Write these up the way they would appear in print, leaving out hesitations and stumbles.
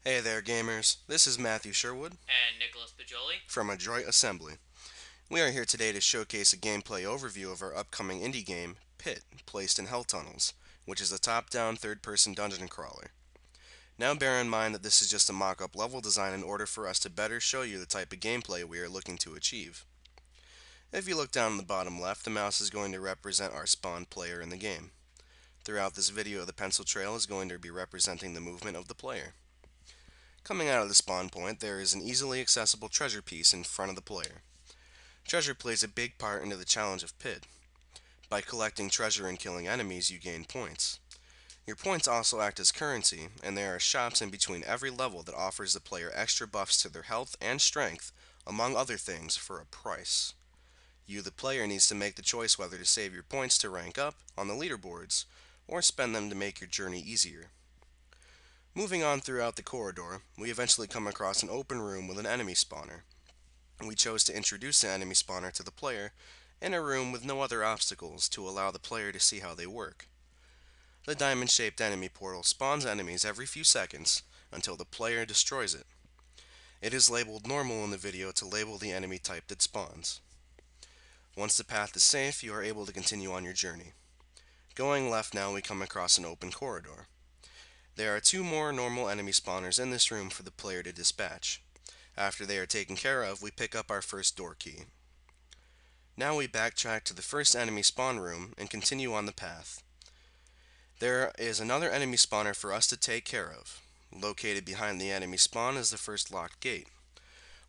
Hey there, gamers. This is Matthew Sherwood And Nicholas Poggioli. from Adroit Assembly. We are here today to showcase a gameplay overview of our upcoming indie game, PIHT, placed in Hell Tunnels, which is a top-down third-person dungeon crawler. Now bear in mind that this is just a mock-up level design in order for us to better show you the type of gameplay we are looking to achieve. If you look down in the bottom left, the mouse is going to represent our spawn player in the game. Throughout this video, the pencil trail is going to be representing the movement of the player. Coming out of the spawn point, there is an easily accessible treasure piece in front of the player. Treasure plays a big part into the challenge of PID. By collecting treasure and killing enemies, you gain points. Your points also act as currency, and there are shops in between every level that offers the player extra buffs to their health and strength, among other things, for a price. You, the player, needs to make the choice whether to save your points to rank up on the leaderboards, or spend them to make your journey easier. Moving on throughout the corridor, we eventually come across an open room with an enemy spawner. We chose to introduce the enemy spawner to the player in a room with no other obstacles to allow the player to see how they work. The diamond-shaped enemy portal spawns enemies every few seconds until the player destroys it. It is labeled normal in the video to label the enemy type that spawns. Once the path is safe, you are able to continue on your journey. Going left now, we come across an open corridor. There are two more normal enemy spawners in this room for the player to dispatch. After they are taken care of, we pick up our first door key. Now we backtrack to the first enemy spawn room and continue on the path. There is another enemy spawner for us to take care of. Located behind the enemy spawn is the first locked gate.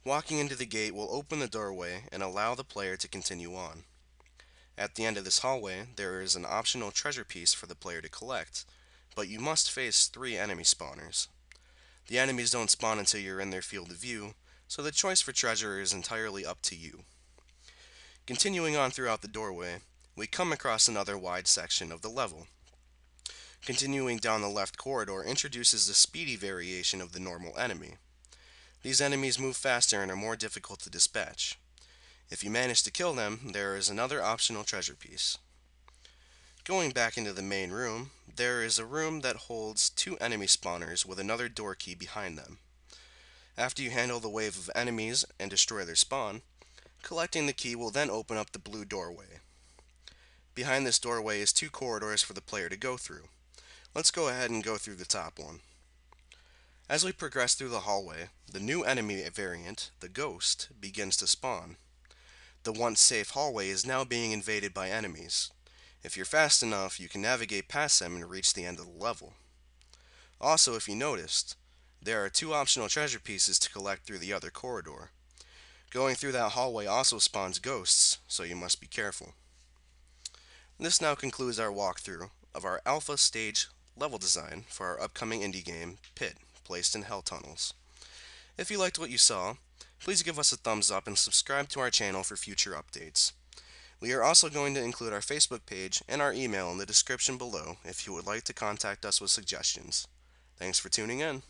Walking into the gate will open the doorway and allow the player to continue on. At the end of this hallway, there is an optional treasure piece for the player to collect, but you must face 3 enemy spawners. The enemies don't spawn until you're in their field of view, so the choice for treasure is entirely up to you. Continuing on throughout the doorway, we come across another wide section of the level. Continuing down the left corridor introduces the speedy variation of the normal enemy. These enemies move faster and are more difficult to dispatch. If you manage to kill them, there is another optional treasure piece. Going back into the main room, there is a room that holds 2 enemy spawners with another door key behind them. After you handle the wave of enemies and destroy their spawn, collecting the key will then open up the blue doorway. Behind this doorway is 2 corridors for the player to go through. Let's go ahead and go through the top one. As we progress through the hallway, the new enemy variant, the Ghost, begins to spawn. The once safe hallway is now being invaded by enemies. If you're fast enough, you can navigate past them and reach the end of the level. Also, if you noticed, there are 2 optional treasure pieces to collect through the other corridor. Going through that hallway also spawns ghosts, so you must be careful. This now concludes our walkthrough of our alpha stage level design for our upcoming indie game, PIT, placed in Hell Tunnels. If you liked what you saw, please give us a thumbs up and subscribe to our channel for future updates. We are also going to include our Facebook page and our email in the description below if you would like to contact us with suggestions. Thanks for tuning in.